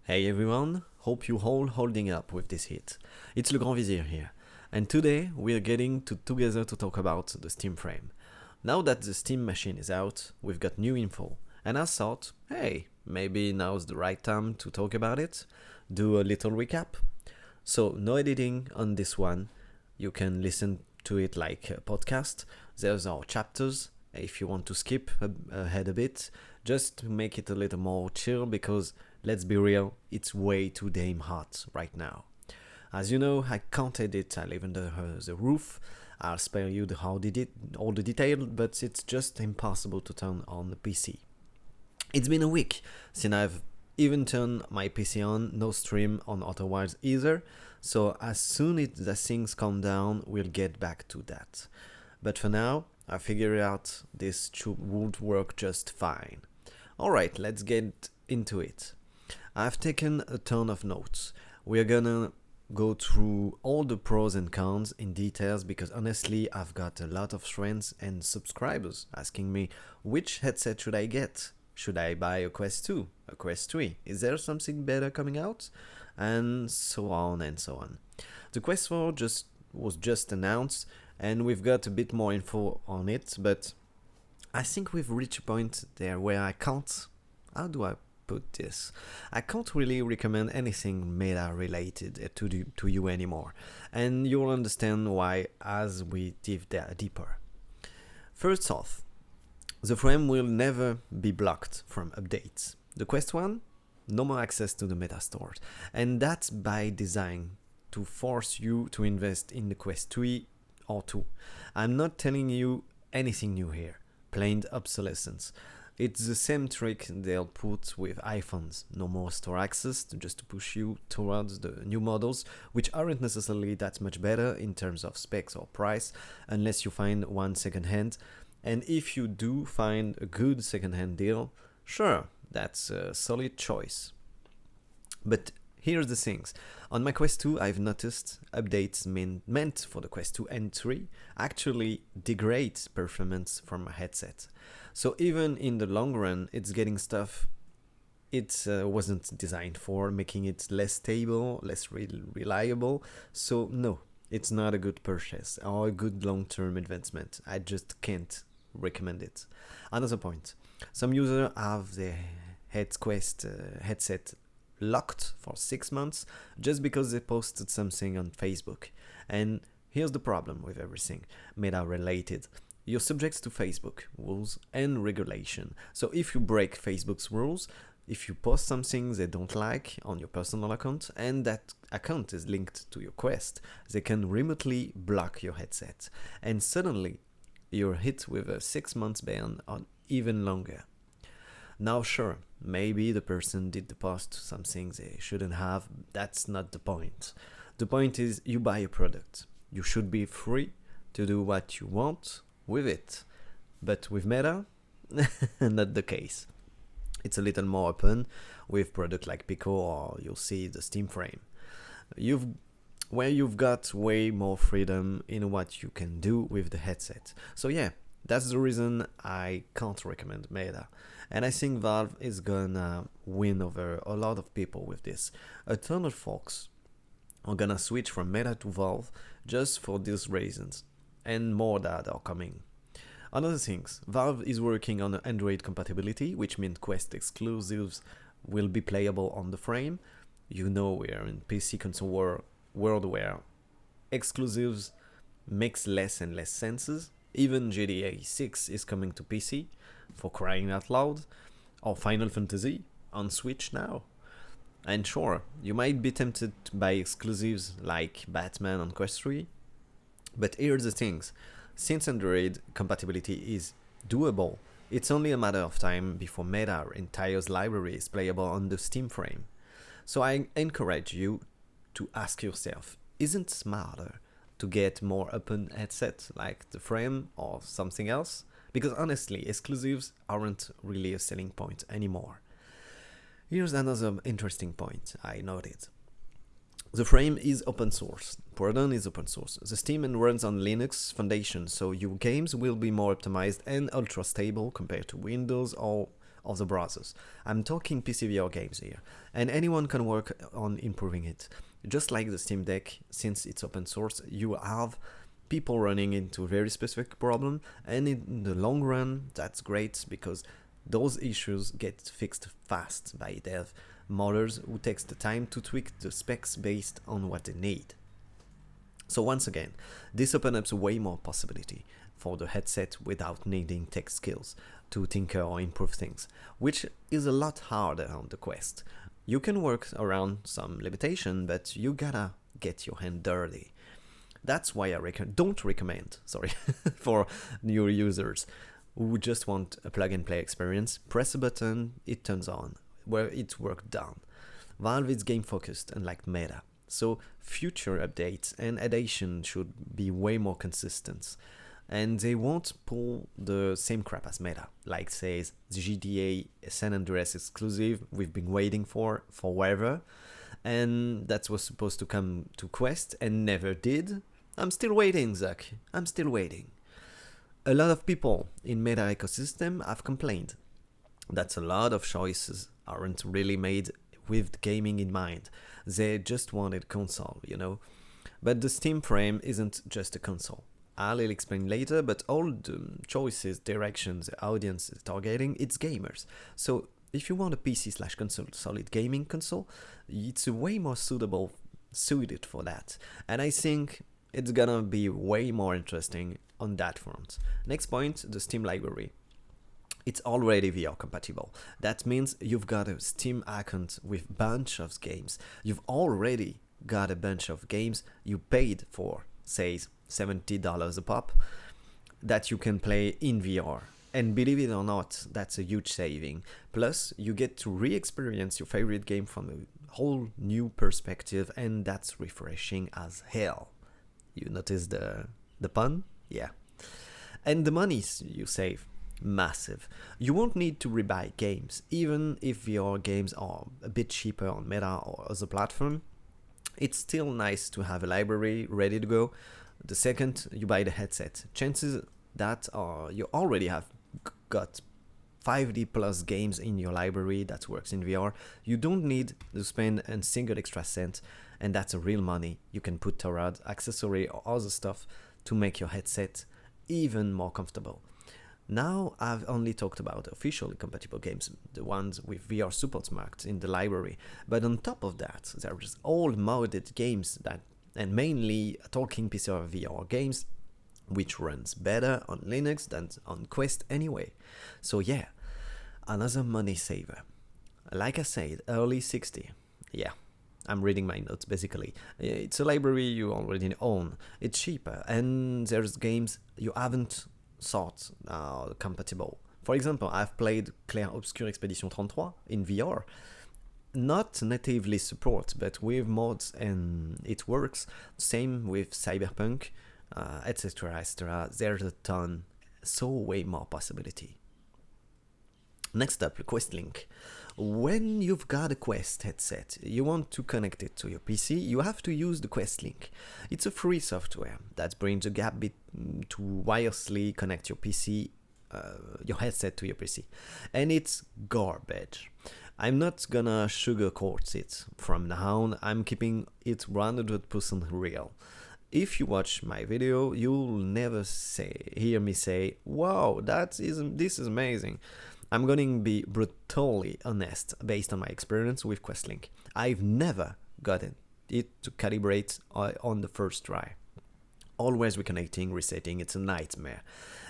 Hey everyone, hope you all holding up with this heat. It's Le Grand Vizier here, and today we're getting together to talk about the Steam frame. Now that the Steam machine is out, we've got new info, and I thought, hey, maybe now's the right time to talk about it, do a little recap. So no editing on this one, you can listen to it like a podcast, there's our chapters, if you want to skip ahead a bit, just to make it a little more chill because let's be real, it's way too damn hot right now. As you know, I can't edit, I live under the roof. I'll spare you all the detail, but it's just impossible to turn on the PC. It's been a week since I've even turned my PC on, no stream on otherwise either, so as soon as things calm down, we'll get back to that. But for now, I figured out this would work just fine. Alright, let's get into it. I've taken a ton of notes. We're gonna go through all the pros and cons in details because honestly I've got a lot of friends and subscribers asking me which headset should I get? Should I buy a Quest 2? A Quest 3? Is there something better coming out? And so on and so on. The Quest 4 was just announced and we've got a bit more info on it, but I think we've reached a point there where how do I put this? I can't really recommend anything meta related to you anymore, and you'll understand why as we dive deeper. First off, the frame will never be blocked from updates. The Quest 1, no more access to the meta stores, and that's by design to force you to invest in the Quest 3 or 2. I'm not telling you anything new here, plain obsolescence. It's the same trick they'll put with iPhones, no more store access just to push you towards the new models, which aren't necessarily that much better in terms of specs or price, unless you find one secondhand. And if you do find a good secondhand deal, sure, that's a solid choice. But here's the things. On my Quest 2, I've noticed updates meant for the Quest 2 and 3 actually degrade performance from my headset. So even in the long run, it's getting stuff it wasn't designed for, making it less stable, less reliable. So no, it's not a good purchase or a good long-term investment. I just can't recommend it. Another point, some users have their headset locked for 6 months just because they posted something on Facebook. And here's the problem with everything meta related. You're subject to Facebook rules and regulation. So if you break Facebook's rules, if you post something they don't like on your personal account and that account is linked to your Quest, they can remotely block your headset. And suddenly you're hit with a 6 months ban or even longer. Now sure, maybe the person did post something they shouldn't have, that's not the point. The point is you buy a product. You should be free to do what you want with it. But with Meta, not the case. It's a little more open with product like Pico or you'll see the Steam frame. You've got way more freedom in what you can do with the headset. So yeah, that's the reason I can't recommend Meta. And I think Valve is gonna win over a lot of people with this. A ton of folks are gonna switch from Meta to Valve just for these reasons. And more that are coming. Another things, Valve is working on Android compatibility, which means Quest exclusives will be playable on the frame. You know we're in PC console world where exclusives makes less and less senses. Even GTA 6 is coming to PC, for crying out loud, or Final Fantasy on Switch now. And sure, you might be tempted to buy exclusives like Batman on Quest 3, but here's the things, since Android compatibility is doable, it's only a matter of time before Meta entire library is playable on the Steam frame. So I encourage you to ask yourself, isn't it smarter to get more open headset like the frame or something else? Because honestly, exclusives aren't really a selling point anymore. Here's another interesting point I noted. The frame is open source. Pardon is open source. The Steam runs on Linux Foundation, so your games will be more optimized and ultra stable compared to Windows or of the browsers. I'm talking PCVR games here, and anyone can work on improving it. Just like the Steam Deck, since it's open source, you have people running into a very specific problem, and in the long run, that's great because those issues get fixed fast by dev modders who takes the time to tweak the specs based on what they need. So once again, this opens up way more possibility for the headset without needing tech skills to tinker or improve things, which is a lot harder on the Quest. You can work around some limitation, but you gotta get your hand dirty. That's why I don't recommend for new users who just want a plug-and-play experience. Press a button, it turns on, where it worked down. Valve is game-focused, unlike Meta, so future updates and additions should be way more consistent. And they won't pull the same crap as Meta, like says the GTA San Andreas exclusive we've been waiting for forever, and that was supposed to come to Quest and never did. I'm still waiting, Zuck. I'm still waiting. A lot of people in Meta ecosystem have complained that a lot of choices aren't really made with gaming in mind. They just wanted console, you know. But the Steam frame isn't just a console. I'll explain later, but all the choices, directions, the audience is targeting, it's gamers. So if you want a PC/console solid gaming console, it's way more suited for that. And I think it's gonna be way more interesting on that front. Next point, the Steam library. It's already VR compatible. That means you've got a Steam account with a bunch of games. You've already got a bunch of games you paid for, say $70 a pop, that you can play in VR. And believe it or not, that's a huge saving. Plus, you get to re-experience your favorite game from a whole new perspective, and that's refreshing as hell. You notice the pun? Yeah. And the money you save, massive. You won't need to rebuy games, even if VR games are a bit cheaper on Meta or other platform. It's still nice to have a library ready to go. The second you buy the headset, chances that you already have got 5D plus games in your library that works in VR. You don't need to spend a single extra cent, and that's a real money you can put toward accessory or other stuff to make your headset even more comfortable. Now I've only talked about officially compatible games, the ones with VR support marked in the library, but on top of that, there's all modded games and mainly talking PCVR VR games, which runs better on Linux than on Quest anyway. So yeah, another money saver. Like I said, early 60. Yeah, I'm reading my notes basically. It's a library you already own. It's cheaper, and there's games you haven't thought are compatible. For example, I've played Clair Obscur Expedition 33 in VR. Not natively support, but with mods, and it works. Same with Cyberpunk, etc., etc. There's a ton, so way more possibility. Next up, Quest Link. When you've got a Quest headset, you want to connect it to your PC, you have to use the Quest Link. It's a free software that brings a gap to wirelessly connect your PC, your headset to your PC, and it's garbage. I'm not gonna sugarcoat it from now on. I'm keeping it 100% real. If you watch my video, you'll never hear me say, "Wow, this is amazing." I'm going to be brutally honest based on my experience with QuestLink. I've never gotten it to calibrate on the first try. Always reconnecting, resetting, it's a nightmare.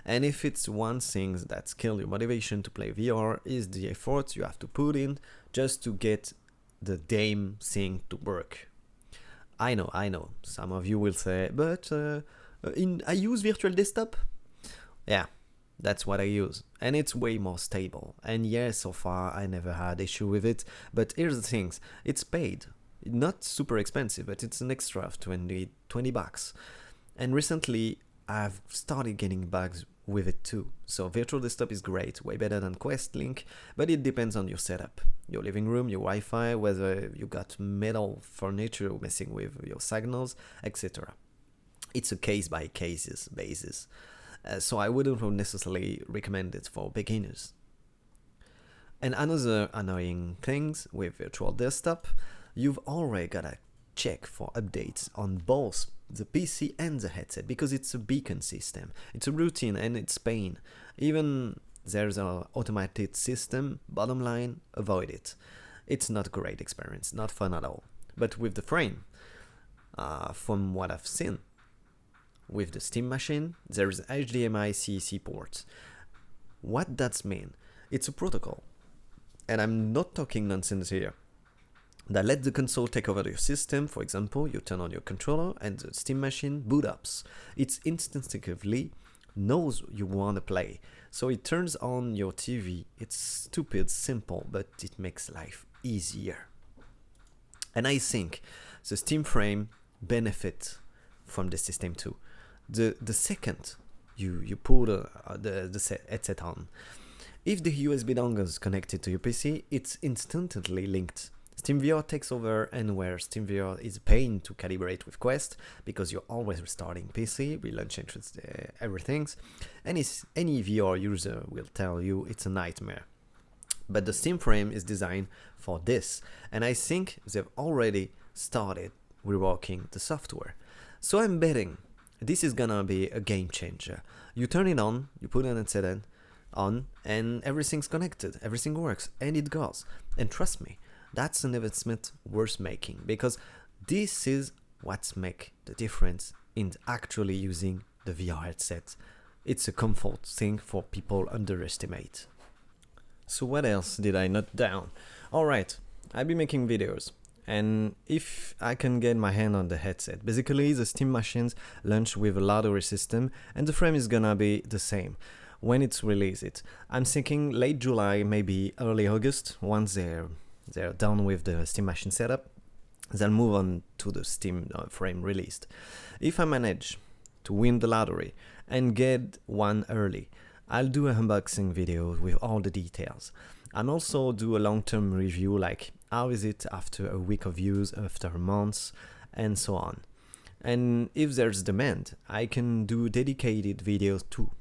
And if it's one thing that's killed your motivation to play VR is the effort you have to put in just to get the damn thing to work. I know, some of you will say, but I use virtual desktop? Yeah, that's what I use, and it's way more stable. And yeah, so far I never had issue with it, but here's the things, it's paid. Not super expensive, but it's an extra of 20 bucks. And recently I've started getting bugs with it too. So virtual desktop is great, way better than Quest Link, but it depends on your setup, your living room, your Wi-Fi, whether you got metal furniture messing with your signals, etc. It's a case by cases basis. So I wouldn't necessarily recommend it for beginners. And another annoying things with virtual desktop, you've already gotta check for updates on both the PC and the headset because it's a beacon system. It's a routine and it's pain. Even there's an automated system, bottom line, avoid it. It's not a great experience, not fun at all. But with the frame, from what I've seen, with the Steam machine, there's HDMI CEC port. What does mean? It's a protocol. And I'm not talking nonsense here. That let the console take over your system. For example, you turn on your controller and the Steam machine boot ups. It instinctively knows you want to play. So it turns on your TV. It's stupid, simple, but it makes life easier. And I think the Steam frame benefits from the system too. The second you put the headset on, if the USB dongle is connected to your PC, it's instantly linked. SteamVR takes over, and where SteamVR is a pain to calibrate with Quest because you're always restarting PC, relaunching everything, any VR user will tell you it's a nightmare. But the Steam frame is designed for this, and I think they've already started reworking the software. So I'm betting this is gonna be a game changer. You turn it on, you put an headset on, and everything's connected, everything works, and it goes. And trust me, that's an investment worth making, because this is what's make the difference in actually using the VR headset. It's a comfort thing for people underestimate. So what else did I note down? Alright, I'll be making videos, and if I can get my hand on the headset, basically the Steam machines launch with a lottery system, and the frame is gonna be the same when it's released. I'm thinking late July, maybe early August, once they're done with the Steam machine setup, they'll move on to the Steam frame released. If I manage to win the lottery and get one early, I'll do a unboxing video with all the details. I'll also do a long-term review, like how is it after a week of use, after months, and so on. And if there's demand, I can do dedicated videos too.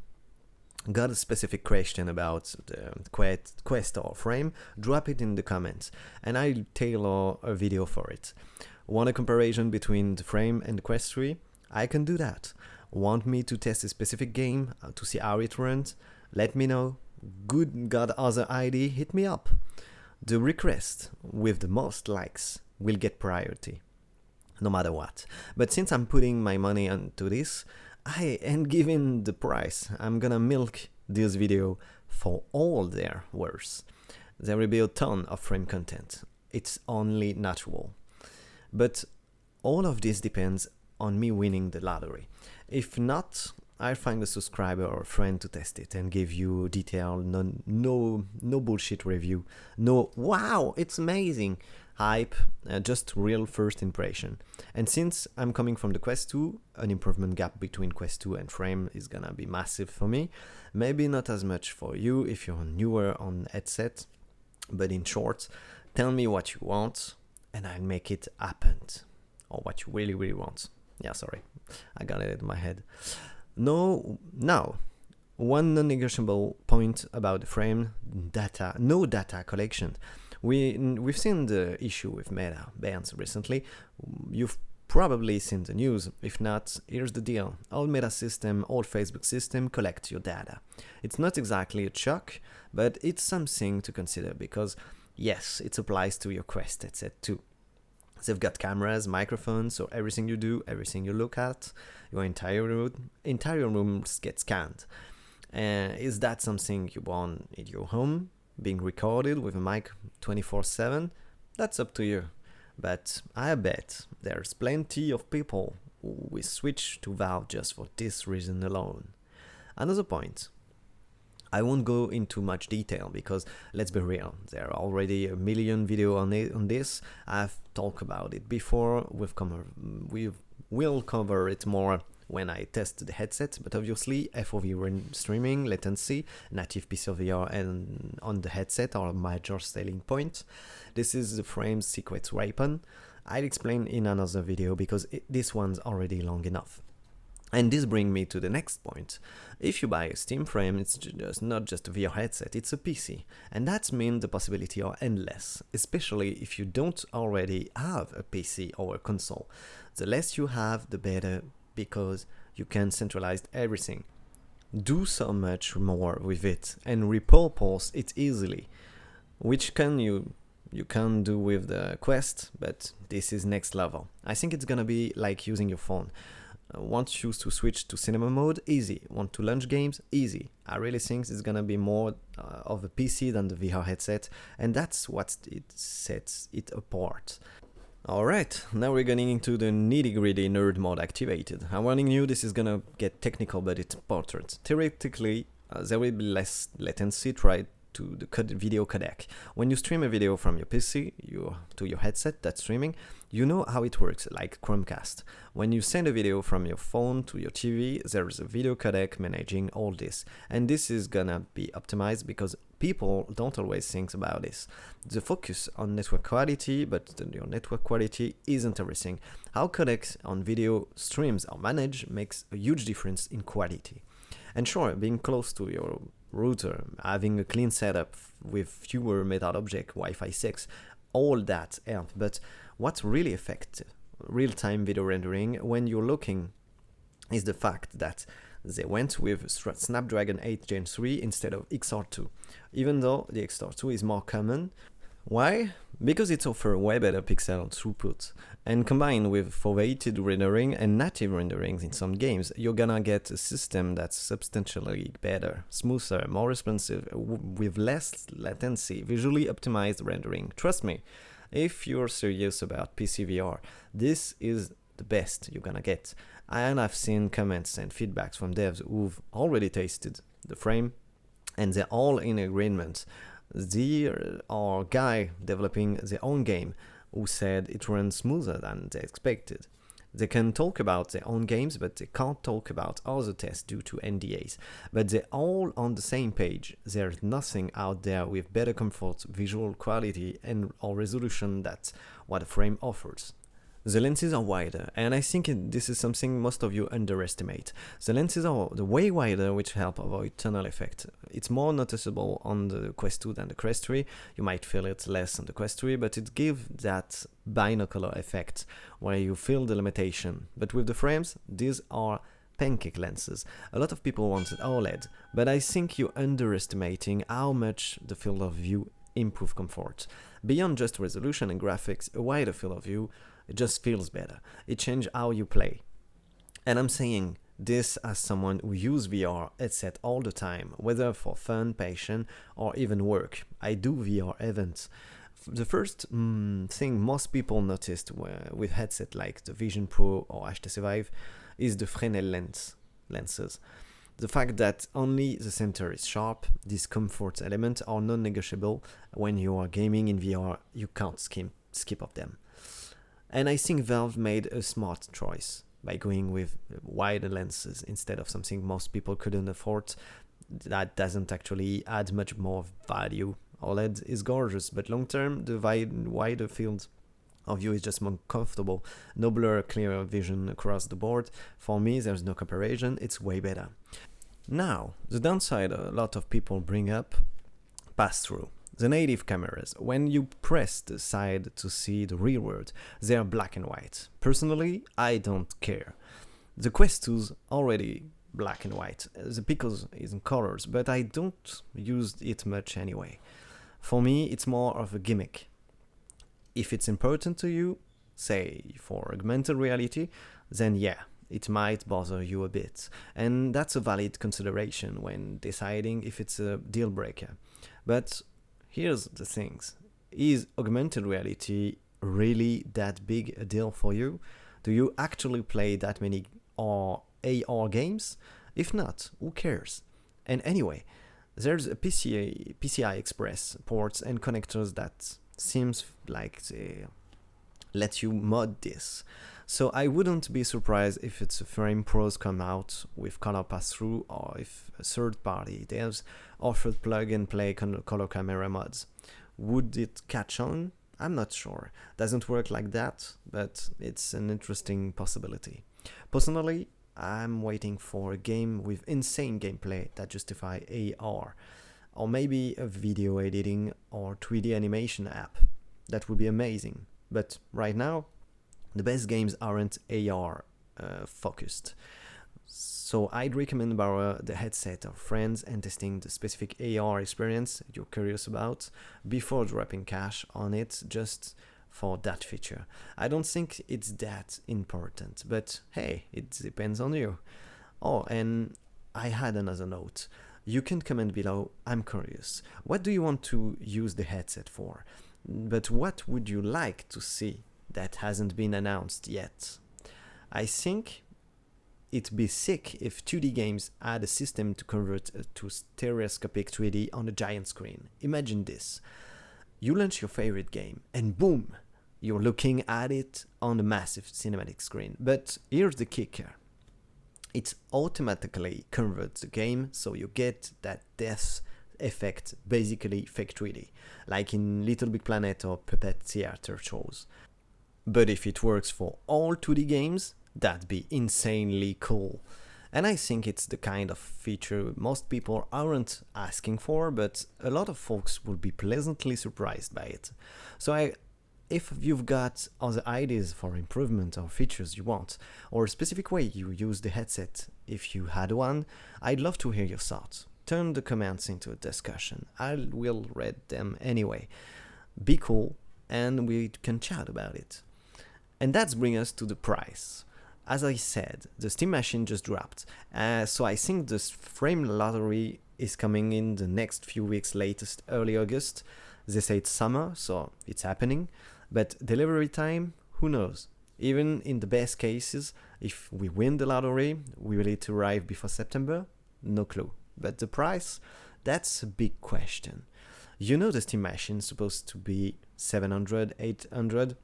Got a specific question about the Quest or frame, drop it in the comments and I'll tailor a video for it. Want a comparison between the frame and the Quest 3? I can do that. Want me to test a specific game to see how it runs? Let me know. Got other ID? Hit me up. The request with the most likes will get priority, no matter what. But since I'm putting my money into this, and given the price, I'm gonna milk this video for all their worth. There will be a ton of frame content. It's only natural. But all of this depends on me winning the lottery. If not, I'll find a subscriber or a friend to test it and give you detailed, no bullshit review. No, wow, it's amazing hype, just real first impression. And since I'm coming from the Quest 2, an improvement gap between Quest 2 and frame is gonna be massive for me. Maybe not as much for you if you're newer on headset, but in short, tell me what you want and I'll make it happen. Or what you really, really want. Yeah, sorry, I got it in my head. No, now, one non-negotiable point about the frame, data, no data collection. We've seen the issue with Meta bans recently. You've probably seen the news. If not, here's the deal. All Meta system, all Facebook system collect your data. It's not exactly a shock, but it's something to consider because, yes, it applies to your Quest headset too. They've got cameras, microphones, so everything you do, everything you look at, your entire room gets scanned. Is that something you want in your home, being recorded with a mic 24/7? That's up to you. But I bet there's plenty of people who will switch to Valve just for this reason alone. Another point. I won't go into much detail because, let's be real, there are already a million videos on this. I've talked about it before. We will cover it more when I test the headset, but obviously FOV streaming, latency, native PCVR and on the headset are a major selling point. This is the frame's secret weapon. I'll explain in another video because this one's already long enough. And this brings me to the next point. If you buy a Steam frame, it's just not just a VR headset, it's a PC. And that means the possibilities are endless, especially if you don't already have a PC or a console. The less you have, the better, because you can centralize everything. Do so much more with it and repurpose it easily, which you can do with the Quest, but this is next level. I think it's gonna be like using your phone. Want you to switch to cinema mode? Easy. Want to launch games? Easy. I really think it's gonna be more of a PC than the VR headset, and that's what it sets it apart. Alright, now we're getting into the nitty-gritty nerd mode activated. I'm warning you, this is gonna get technical, but it's important. Theoretically, there will be less latency tried to the video codec. When you stream a video from your PC to your headset that's streaming, you know how it works, like Chromecast. When you send a video from your phone to your TV, there's a video codec managing all this. And this is gonna be optimized because people don't always think about this. The focus on network quality, but your network quality isn't everything. How codecs on video streams are managed makes a huge difference in quality. And sure, being close to your router, having a clean setup with fewer method object, Wi-Fi 6, all that helps. But what really affects real-time video rendering when you're looking is the fact that they went with Snapdragon 8 Gen 3 instead of XR2, even though the XR2 is more common. Why? Because it offers way better pixel throughput, and combined with Foveated rendering and native renderings in some games, you're gonna get a system that's substantially better, smoother, more responsive, with less latency, visually optimized rendering. Trust me, if you're serious about PCVR, this is the best you're gonna get. And I've seen comments and feedbacks from devs who've already tasted the frame, and they're all in agreement. There are guys developing their own game who said it runs smoother than they expected. They can talk about their own games, but they can't talk about other tests due to NDAs. But they're all on the same page. There's nothing out there with better comfort, visual quality, and or resolution that's what a frame offers. The lenses are wider, and I think this is something most of you underestimate. The lenses are way wider, which help avoid tunnel effect. It's more noticeable on the Quest 2 than the Quest 3. You might feel it less on the Quest 3, but it gives that binocular effect where you feel the limitation. But with the frames, these are pancake lenses. A lot of people wanted OLED, but I think you're underestimating how much the field of view improves comfort. Beyond just resolution and graphics, a wider field of view, it just feels better. It changes how you play. And I'm saying this as someone who uses VR headset all the time, whether for fun, passion, or even work. I do VR events. The first thing most people noticed with headset like the Vision Pro or HTC Vive is the Fresnel lenses. The fact that only the center is sharp, these comfort elements are non-negotiable. When you are gaming in VR, you can't skip of them. And I think Valve made a smart choice by going with wider lenses instead of something most people couldn't afford. That doesn't actually add much more value. OLED is gorgeous, but long term, the wider field of view is just more comfortable. No blur, clearer vision across the board. For me, there's no comparison, it's way better. Now, the downside a lot of people bring up, pass-through. The native cameras, when you press the side to see the real world, they are black and white. Personally, I don't care. The Quest 2's already black and white. The Pico is in colors, but I don't use it much anyway. For me, it's more of a gimmick. If it's important to you, say for augmented reality, then yeah, it might bother you a bit. And that's a valid consideration when deciding if it's a deal breaker. But here's the things. Is augmented reality really that big a deal for you? Do you actually play that many AR games? If not, who cares? And anyway, there's a PCI Express ports and connectors that seems like they let you mod this. So I wouldn't be surprised if it's a Frame Pros come out with color pass-through, or if a third-party devs offered plug-and-play color camera mods. Would it catch on? I'm not sure. Doesn't work like that, but it's an interesting possibility. Personally, I'm waiting for a game with insane gameplay that justify AR, or maybe a video editing or 3D animation app. That would be amazing. But right now, the best games aren't AR focused. So I'd recommend borrow the headset of friends and testing the specific AR experience you're curious about before dropping cash on it just for that feature. I don't think it's that important, but hey, it depends on you. Oh, and I had another note. You can comment below, I'm curious. What do you want to use the headset for? But what would you like to see that hasn't been announced yet? I think it'd be sick if 2D games had a system to convert to stereoscopic 3D on a giant screen. Imagine this. You launch your favorite game and boom, you're looking at it on a massive cinematic screen. But here's the kicker. It automatically converts the game so you get that death effect, basically fake 3D, like in Little Big Planet or Puppet Theater shows. But if it works for all 2D games, that'd be insanely cool. And I think it's the kind of feature most people aren't asking for, but a lot of folks will be pleasantly surprised by it. So if you've got other ideas for improvement or features you want, or a specific way you use the headset if you had one, I'd love to hear your thoughts. Turn the comments into a discussion. I will read them anyway. Be cool, and we can chat about it. And that brings us to the price. As I said, the Steam Machine just dropped, so I think the frame lottery is coming in the next few weeks, latest early August. They say it's summer, so it's happening, but delivery time, who knows? Even in the best cases, if we win the lottery, will it arrive before September? No clue. But the price, that's a big question. You know the Steam Machine is supposed to be 700, 800,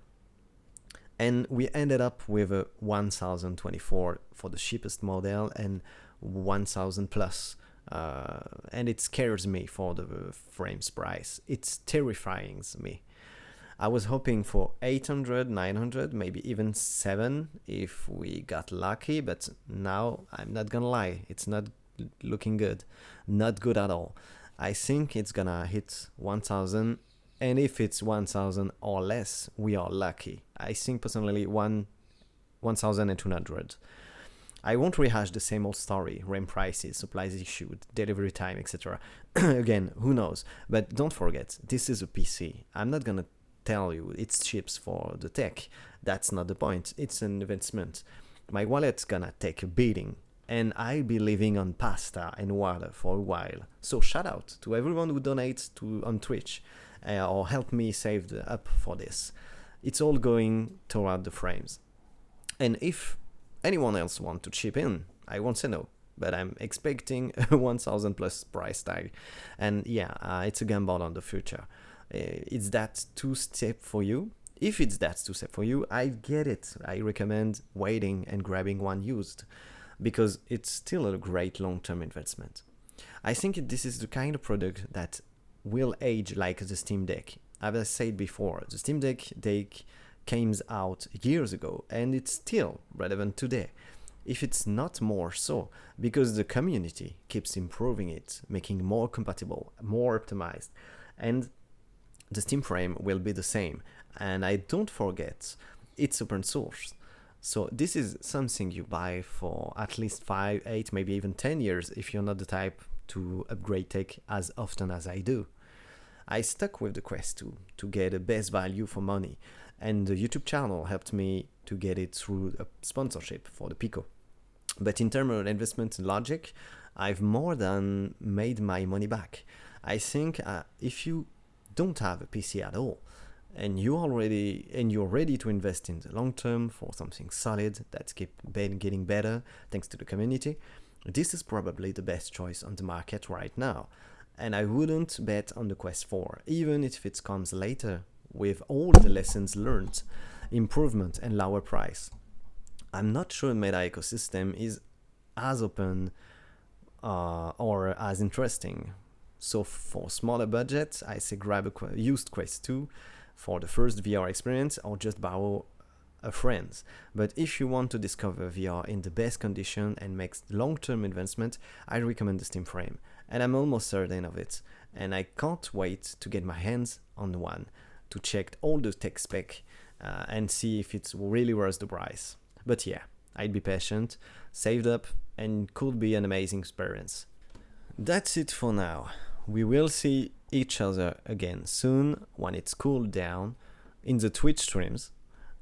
and we ended up with a 1024 for the cheapest model and 1000 plus. And it scares me for the frames price. It's terrifying me. I was hoping for 800, 900, maybe even 7 if we got lucky, but now I'm not gonna lie, it's not looking good. Not good at all. I think it's gonna hit 1000. And if it's 1000 or less, we are lucky. I think personally 1200. I won't rehash the same old story, RAM prices, supplies issued, delivery time, etc. Again, who knows? But don't forget, this is a PC. I'm not gonna tell you it's chips for the tech. That's not the point. It's an investment. My wallet's gonna take a beating, and I'll be living on pasta and water for a while. So shout out to everyone who donates on Twitch. Or help me save up for this. It's all going toward the frames. And if anyone else wants to chip in, I won't say no, but I'm expecting a 1000 plus price tag. And yeah, it's a gamble on the future. It's that two-step for you. If it's that two-step for you, I get it. I recommend waiting and grabbing one used, because it's still a great long-term investment. I think this is the kind of product that will age like the Steam Deck. As I said before, the Steam Deck came out years ago and it's still relevant today, if it's not more so, because the community keeps improving it, making more compatible, more optimized, and the Steam frame will be the same. And I don't forget, it's open source. So this is something you buy for at least 5, 8, maybe even 10 years if you're not the type to upgrade tech as often as I do. I stuck with the Quest 2 to get the best value for money, and the YouTube channel helped me to get it through a sponsorship for the Pico. But in terms of investment logic, I've more than made my money back. I think if you don't have a PC at all, and you're ready to invest in the long term for something solid that's getting better thanks to the community, this is probably the best choice on the market right now. And I wouldn't bet on the Quest 4, even if it comes later with all the lessons learned, improvement and lower price. I'm not sure Meta ecosystem is as open or as interesting. So for smaller budgets, I say grab a used Quest 2 for the first VR experience, or just borrow a friend. But if you want to discover VR in the best condition and make long-term investment, I recommend the Steam Frame. And I'm almost certain of it. And I can't wait to get my hands on one, to check all the tech spec and see if it's really worth the price. But yeah, I'd be patient, saved up, and could be an amazing experience. That's it for now. We will see each other again soon when it's cooled down in the Twitch streams.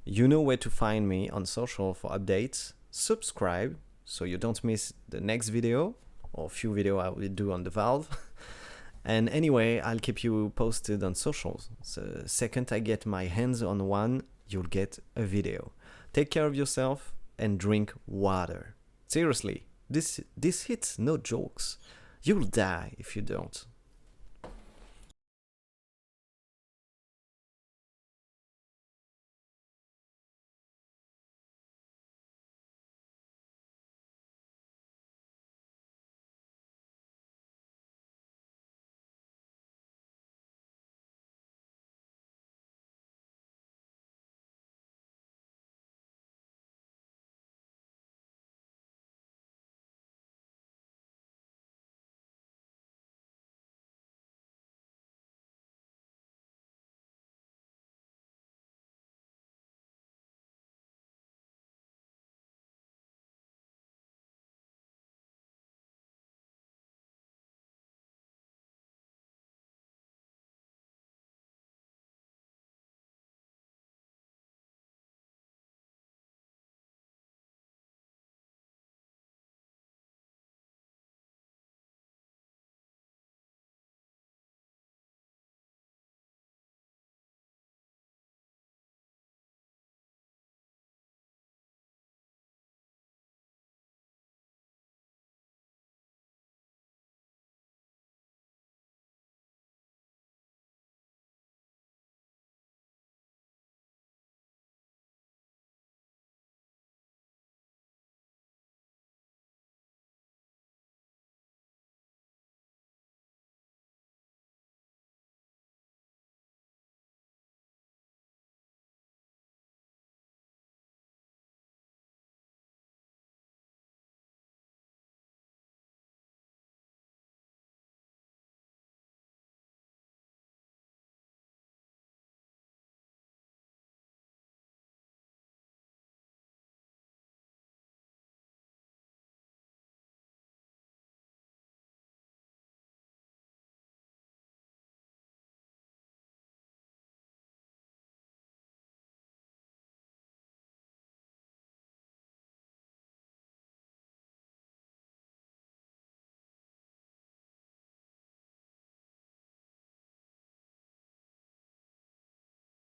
You know where to find me on social for updates. Subscribe so you don't miss the next video or few video I will do on the Valve. And anyway, I'll keep you posted on socials. So second I get my hands on one, you'll get a video. Take care of yourself and drink water. Seriously, this hits no jokes. You'll die if you don't.